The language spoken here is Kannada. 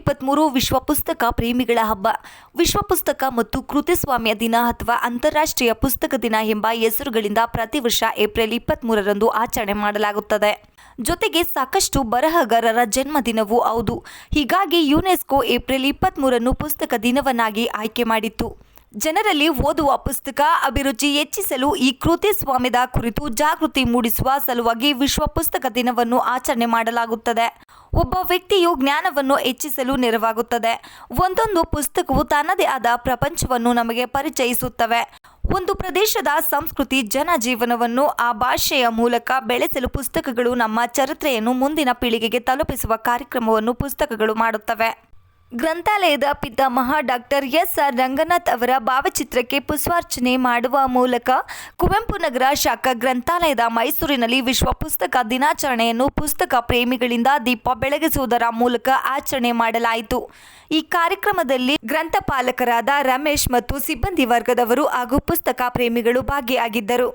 2023 ವಿಶ್ವ ಪುಸ್ತಕ ಪ್ರೇಮಿಗಳ ಹಬ್ಬ. ವಿಶ್ವ ಪುಸ್ತಕ ಮತ್ತು ಕೃತಿಸ್ವಾಮ್ಯ ದಿನ ಅಥವಾ ಅಂತಾರಾಷ್ಟ್ರೀಯ ಪುಸ್ತಕ ದಿನ ಎಂಬ ಹೆಸರುಗಳಿಂದ ಪ್ರತಿ ವರ್ಷ ಏಪ್ರಿಲ್ 23ರಂದು ಆಚರಣೆ ಮಾಡಲಾಗುತ್ತದೆ. ಜೊತೆಗೆ ಸಾಕಷ್ಟು ಬರಹಗಾರರ ಜನ್ಮದಿನವೂ ಹೌದು. ಹೀಗಾಗಿ ಯುನೆಸ್ಕೋ ಏಪ್ರಿಲ್ 23ರನ್ನು ಪುಸ್ತಕ ದಿನವನ್ನಾಗಿ ಆಯ್ಕೆ ಮಾಡಿತ್ತು. ಜನರಲ್ಲಿ ಓದುವ ಪುಸ್ತಕ ಅಭಿರುಚಿ ಹೆಚ್ಚಿಸಲು ಈ ಕೃತಿಸ್ವಾಮ್ಯದ ಕುರಿತು ಜಾಗೃತಿ ಮೂಡಿಸುವ ಸಲುವಾಗಿ ವಿಶ್ವ ಪುಸ್ತಕ ದಿನವನ್ನು ಆಚರಣೆ ಮಾಡಲಾಗುತ್ತದೆ. ಒಬ್ಬ ವ್ಯಕ್ತಿಯು ಜ್ಞಾನವನ್ನು ಹೆಚ್ಚಿಸಲು ನೆರವಾಗುತ್ತದೆ. ಒಂದೊಂದು ಪುಸ್ತಕವು ತನ್ನದೇ ಆದ ಪ್ರಪಂಚವನ್ನು ನಮಗೆ ಪರಿಚಯಿಸುತ್ತವೆ. ಒಂದು ಪ್ರದೇಶದ ಸಂಸ್ಕೃತಿ, ಜನಜೀವನವನ್ನು ಆ ಭಾಷೆಯ ಮೂಲಕ ಬೆಳೆಸಲು ಪುಸ್ತಕಗಳು ನಮ್ಮ ಚರಿತ್ರೆಯನ್ನು ಮುಂದಿನ ಪೀಳಿಗೆಗೆ ತಲುಪಿಸುವ ಕಾರ್ಯಕ್ರಮವನ್ನು ಪುಸ್ತಕಗಳು ಮಾಡುತ್ತವೆ. ಗ್ರಂಥಾಲಯದ ಪಿತಾಮಹ ಡಾಕ್ಟರ್ ಎಸ್.ಆರ್. ರಂಗನಾಥ್ ಅವರ ಭಾವಚಿತ್ರಕ್ಕೆ ಪುಷ್ಪಾರ್ಚನೆ ಮಾಡುವ ಮೂಲಕ ಕುವೆಂಪು ನಗರ ಶಾಖಾ ಗ್ರಂಥಾಲಯದ ಮೈಸೂರಿನಲ್ಲಿ ವಿಶ್ವ ಪುಸ್ತಕ ದಿನಾಚರಣೆಯನ್ನು ಪುಸ್ತಕ ಪ್ರೇಮಿಗಳಿಂದ ದೀಪ ಬೆಳಗಿಸುವುದರ ಮೂಲಕ ಆಚರಣೆ ಮಾಡಲಾಯಿತು. ಈ ಕಾರ್ಯಕ್ರಮದಲ್ಲಿ ಗ್ರಂಥಪಾಲಕರಾದ ರಮೇಶ್ ಮತ್ತು ಸಿಬ್ಬಂದಿ ವರ್ಗದವರು ಹಾಗೂ ಪುಸ್ತಕ ಪ್ರೇಮಿಗಳು ಭಾಗಿಯಾಗಿದ್ದರು.